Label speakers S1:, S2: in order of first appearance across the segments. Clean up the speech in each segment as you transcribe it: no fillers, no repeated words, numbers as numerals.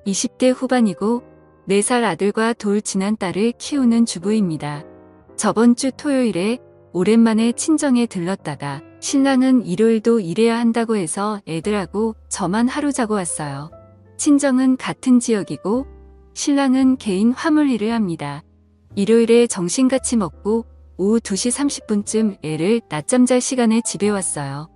S1: 20대 후반이고 4살 아들과 돌 지난 딸을 키우는 주부입니다. 저번 주 토요일에 오랜만에 친정에 들렀다가 신랑은 일요일도 일해야 한다고 해서 애들하고 저만 하루 자고 왔어요. 친정은 같은 지역이고 신랑은 개인 화물 일을 합니다. 일요일에 점심같이 먹고 오후 2시 30분쯤 애를 낮잠 잘 시간에 집에 왔어요.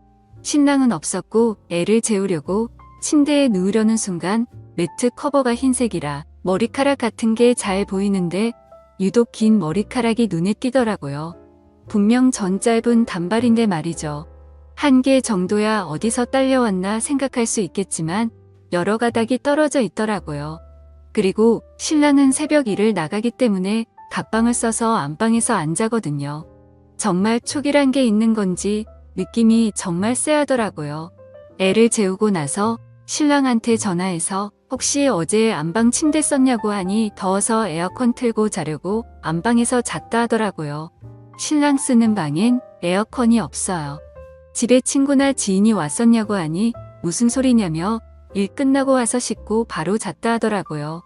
S1: 신랑은 없었고 애를 재우려고 침대에 누우려는 순간 매트 커버가 흰색이라 머리카락 같은 게 잘 보이는데 유독 긴 머리카락이 눈에 띄더라고요. 분명 전 짧은 단발인데 말이죠. 한 개 정도야 어디서 딸려왔나 생각할 수 있겠지만 여러 가닥이 떨어져 있더라고요. 그리고 신랑은 새벽 일을 나가기 때문에 갑방을 써서 안방에서 안 자거든요. 정말 촉이란 게 있는 건지 느낌이 정말 쎄하더라고요. 애를 재우고 나서 신랑한테 전화해서 혹시 어제 안방 침대 썼냐고 하니 더워서 에어컨 틀고 자려고 안방에서 잤다 하더라고요. 신랑 쓰는 방엔 에어컨이 없어요. 집에 친구나 지인이 왔었냐고 하니 무슨 소리냐며 일 끝나고 와서 씻고 바로 잤다 하더라고요.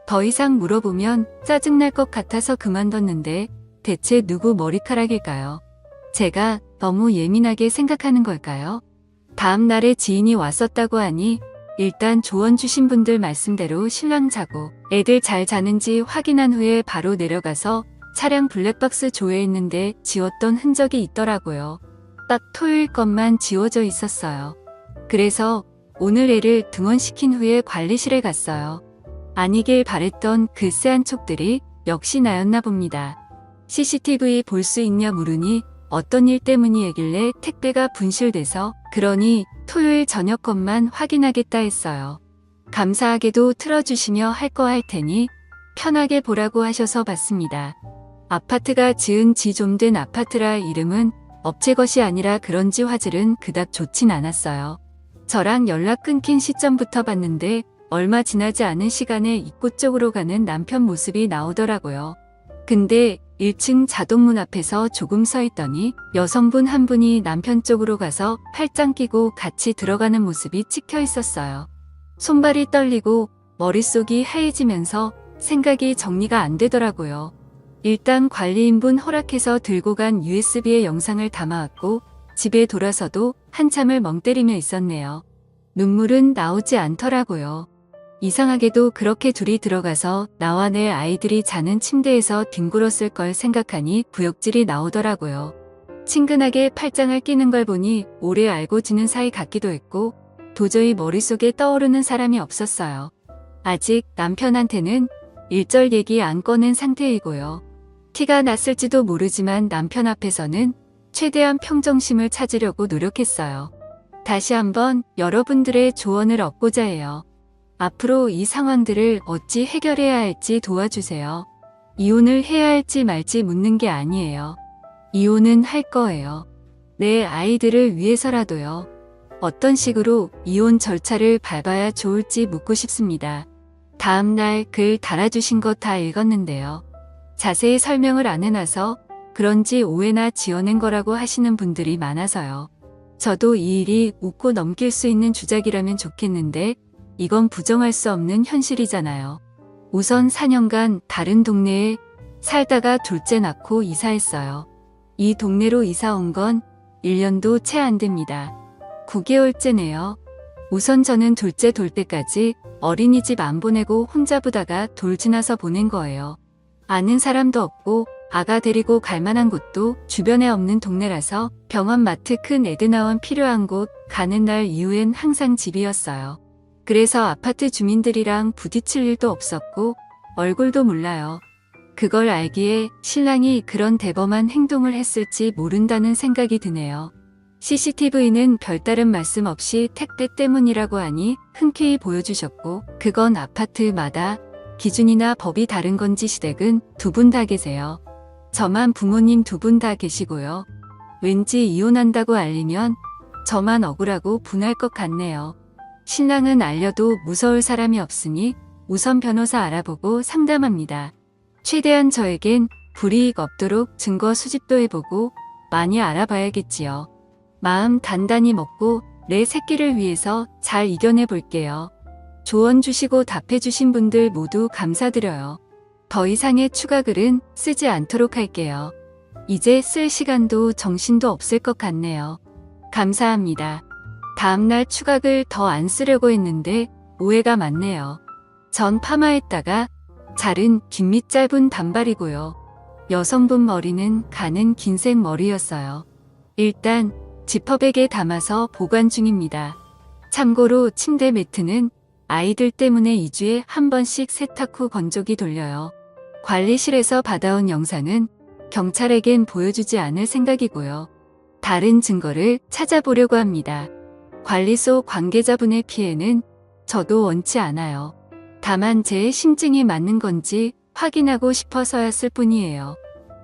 S1: 더 이상 물어보면 짜증날 것 같아서 그만뒀는데 대체 누구 머리카락일까요? 제가 너무 예민하게 생각하는 걸까요? 다음 날에 지인이 왔었다고 하니 일단 조언 주신 분들 말씀대로 신랑 자고 애들 잘 자는지 확인한 후에 바로 내려가서 차량 블랙박스 조회했는데 지웠던 흔적이 있더라고요. 딱 토요일 것만 지워져 있었어요. 그래서 오늘 애를 등원시킨 후에 관리실에 갔어요. 아니길 바랬던 그 쎄한 촉들이 역시 나였나 봅니다. CCTV 볼 수 있냐 물으니 어떤 일 때문이길래 택배가 분실돼서 그러니 토요일 저녁 것만 확인하겠다 했어요. 감사하게도 틀어주시며 할 거 할 테니 편하게 보라고 하셔서 봤습니다. 아파트가 지은 지 좀 된 아파트라 이름은 업체 것이 아니라 그런지 화질은 그닥 좋진 않았어요. 저랑 연락 끊긴 시점부터 봤는데 얼마 지나지 않은 시간에 입구 쪽으로 가는 남편 모습이 나오더라고요. 근데 1층 자동문 앞에서 조금 서 있더니 여성분 한 분이 남편 쪽으로 가서 팔짱 끼고 같이 들어가는 모습이 찍혀 있었어요. 손발이 떨리고 머릿속이 하얘지면서 생각이 정리가 안 되더라고요. 일단 관리인분 허락해서 들고 간 USB에 영상을 담아왔고 집에 돌아서도 한참을 멍 때리며 있었네요. 눈물은 나오지 않더라고요. 이상하게도 그렇게 둘이 들어가서 나와 내 아이들이 자는 침대에서 뒹굴었을 걸 생각하니 구역질이 나오더라고요. 친근하게 팔짱을 끼는 걸 보니 오래 알고 지낸 사이 같기도 했고 도저히 머릿속에 떠오르는 사람이 없었어요. 아직 남편한테는 일절 얘기 안 꺼낸 상태이고요. 티가 났을지도 모르지만 남편 앞에서는 최대한 평정심을 찾으려고 노력했어요. 다시 한번 여러분들의 조언을 얻고자 해요. 앞으로 이 상황들을 어찌 해결해야 할지 도와주세요. 이혼을 해야 할지 말지 묻는 게 아니에요. 이혼은 할 거예요. 내 아이들을 위해서라도요. 어떤 식으로 이혼 절차를 밟아야 좋을지 묻고 싶습니다. 다음날 글 달아주신 거 다 읽었는데요. 자세히 설명을 안 해놔서 그런지 오해나 지어낸 거라고 하시는 분들이 많아서요. 저도 이 일이 웃고 넘길 수 있는 주작이라면 좋겠는데 이건 부정할 수 없는 현실이잖아요. 우선 4년간 다른 동네에 살다가 둘째 낳고 이사했어요. 이 동네로 이사 온 건 1년도 채 안 됩니다. 9개월째네요. 우선 저는 둘째 돌 때까지 어린이집 안 보내고 혼자 보다가 돌 지나서 보낸 거예요. 아는 사람도 없고 아가 데리고 갈 만한 곳도 주변에 없는 동네라서 병원, 마트, 큰 애드나원 필요한 곳 가는 날 이후엔 항상 집이었어요. 그래서 아파트 주민들이랑 부딪힐 일도 없었고 얼굴도 몰라요. 그걸 알기에 신랑이 그런 대범한 행동을 했을지 모른다는 생각이 드네요. CCTV는 별다른 말씀 없이 택배 때문이라고 하니 흔쾌히 보여주셨고 그건 아파트마다 기준이나 법이 다른 건지 시댁은 두 분 다 계세요. 저만 부모님 두 분 다 계시고요. 왠지 이혼한다고 알리면 저만 억울하고 분할 것 같네요. 신랑은 알려도 무서울 사람이 없으니 우선 변호사 알아보고 상담합니다. 최대한 저에겐 불이익 없도록 증거 수집도 해보고 많이 알아봐야겠지요. 마음 단단히 먹고 내 새끼를 위해서 잘 이겨내 볼게요. 조언 주시고 답해주신 분들 모두 감사드려요. 더 이상의 추가 글은 쓰지 않도록 할게요. 이제 쓸 시간도 정신도 없을 것 같네요. 감사합니다. 다음날 추가 글 더 안 쓰려고 했는데 오해가 많네요. 전 파마했다가 자른 긴 밑 짧은 단발이고요. 여성분 머리는 가는 긴색 머리였어요. 일단 지퍼백에 담아서 보관 중입니다. 참고로 침대 매트는 아이들 때문에 2주에 한 번씩 세탁 후 건조기 돌려요. 관리실에서 받아온 영상은 경찰에겐 보여주지 않을 생각이고요. 다른 증거를 찾아보려고 합니다. 관리소 관계자분의 피해는 저도 원치 않아요. 다만 제 심증이 맞는 건지 확인하고 싶어서였을 뿐이에요.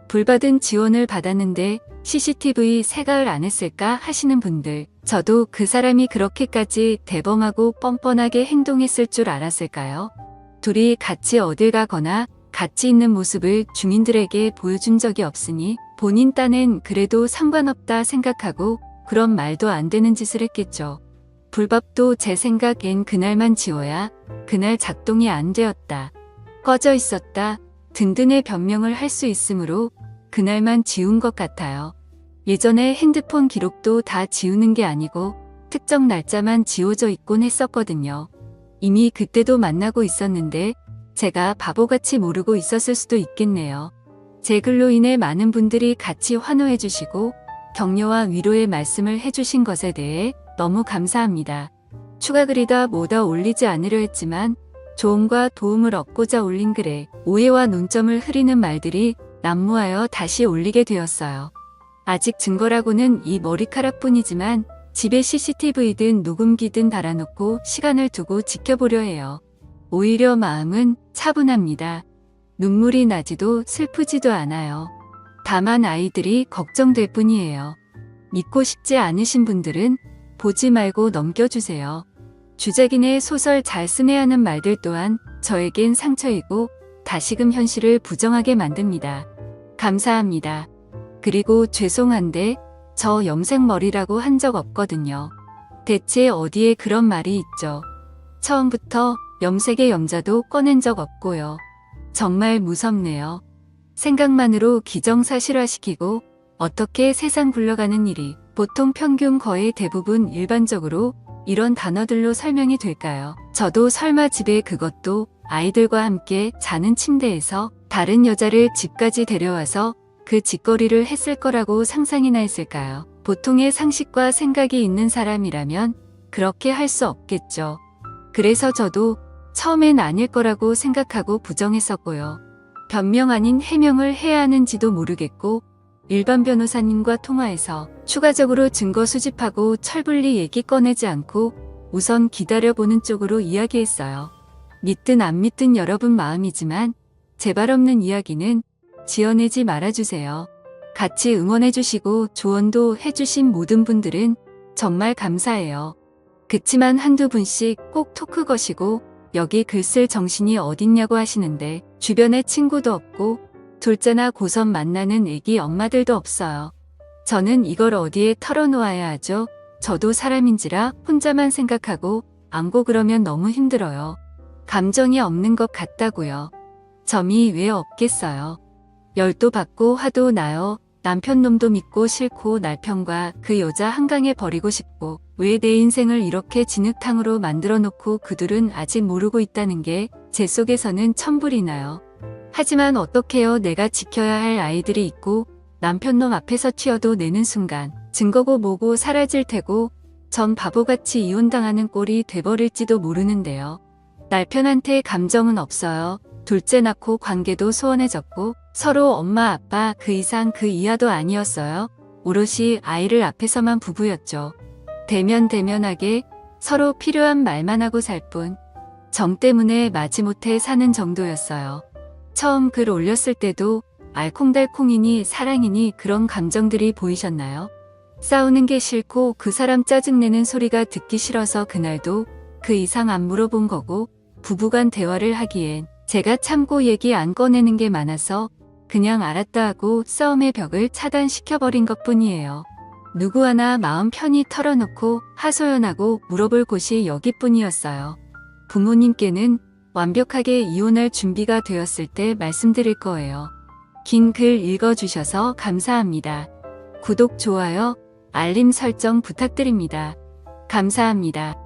S1: 불받은 지원을 받았는데 CCTV 생각을 안 했을까 하시는 분들, 저도 그 사람이 그렇게까지 대범하고 뻔뻔하게 행동했을 줄 알았을까요? 둘이 같이 어딜 가거나 같이 있는 모습을 주민들에게 보여준 적이 없으니 본인 딴엔 그래도 상관없다 생각하고 그런 말도 안 되는 짓을 했겠죠. 불법도 제 생각엔 그날만 지워야 그날 작동이 안 되었다. 꺼져 있었다 등등의 변명을 할 수 있으므로 그날만 지운 것 같아요. 예전에 핸드폰 기록도 다 지우는 게 아니고 특정 날짜만 지워져 있곤 했었거든요. 이미 그때도 만나고 있었는데 제가 바보같이 모르고 있었을 수도 있겠네요. 제 글로 인해 많은 분들이 같이 환호해 주시고 격려와 위로의 말씀을 해주신 것에 대해 너무 감사합니다. 추가 글이다 뭐다 올리지 않으려 했지만 조언과 도움을 얻고자 올린 글에 오해와 논점을 흐리는 말들이 난무하여 다시 올리게 되었어요. 아직 증거라고는 이 머리카락뿐이지만 집에 CCTV든 녹음기든 달아놓고 시간을 두고 지켜보려 해요. 오히려 마음은 차분합니다. 눈물이 나지도 슬프지도 않아요. 다만 아이들이 걱정될 뿐이에요. 믿고 싶지 않으신 분들은 보지 말고 넘겨주세요. 주작인의 소설 잘 쓰네 하는 말들 또한 저에겐 상처이고 다시금 현실을 부정하게 만듭니다. 감사합니다. 그리고 죄송한데 저 염색머리라고 한 적 없거든요. 대체 어디에 그런 말이 있죠? 처음부터 염색의 염자도 꺼낸 적 없고요. 정말 무섭네요. 생각만으로 기정사실화시키고 어떻게 세상 굴러가는 일이 보통 평균 거의 대부분 일반적으로 이런 단어들로 설명이 될까요? 저도 설마 집에 그것도 아이들과 함께 자는 침대에서 다른 여자를 집까지 데려와서 그 짓거리를 했을 거라고 상상이나 했을까요? 보통의 상식과 생각이 있는 사람이라면 그렇게 할 수 없겠죠. 그래서 저도 처음엔 아닐 거라고 생각하고 부정했었고요. 변명 아닌 해명을 해야 하는지도 모르겠고 일반 변호사님과 통화해서 추가적으로 증거 수집하고 철분리 얘기 꺼내지 않고 우선 기다려보는 쪽으로 이야기했어요. 믿든 안 믿든 여러분 마음이지만 제발 없는 이야기는 지어내지 말아주세요. 같이 응원해주시고 조언도 해주신 모든 분들은 정말 감사해요. 그치만 한두 분씩 꼭 토크 거시고 여기 글 쓸 정신이 어딨냐고 하시는데 주변에 친구도 없고 둘째나 고3 만나는 애기 엄마들도 없어요. 저는 이걸 어디에 털어놓아야 하죠? 저도 사람인지라 혼자만 생각하고 안고 그러면 너무 힘들어요. 감정이 없는 것 같다고요. 점이 왜 없겠어요. 열도 받고 화도 나요. 남편 놈도 믿고 싫고 날편과 그 여자 한강에 버리고 싶고 왜 내 인생을 이렇게 진흙탕으로 만들어 놓고 그들은 아직 모르고 있다는 게 제 속에서는 천불이 나요. 하지만 어떡해요. 내가 지켜야 할 아이들이 있고 남편놈 앞에서 튀어도 내는 순간 증거고 뭐고 사라질 테고 전 바보같이 이혼당하는 꼴이 돼버릴지도 모르는데요. 남편한테 감정은 없어요. 둘째 낳고 관계도 소원해졌고 서로 엄마 아빠 그 이상 그 이하도 아니었어요. 오롯이 아이를 앞에서만 부부였죠. 대면대면하게 서로 필요한 말만 하고 살 뿐. 정 때문에 마지못해 사는 정도였어요. 처음 글 올렸을 때도 알콩달콩이니 사랑이니 그런 감정들이 보이셨나요? 싸우는 게 싫고 그 사람 짜증내는 소리가 듣기 싫어서 그날도 그 이상 안 물어본 거고 부부간 대화를 하기엔 제가 참고 얘기 안 꺼내는 게 많아서 그냥 알았다 하고 싸움의 벽을 차단시켜버린 것뿐이에요. 누구 하나 마음 편히 털어놓고 하소연하고 물어볼 곳이 여기뿐이었어요. 부모님께는 완벽하게 이혼할 준비가 되었을 때 말씀드릴 거예요. 긴 글 읽어주셔서 감사합니다. 구독, 좋아요, 알림 설정 부탁드립니다. 감사합니다.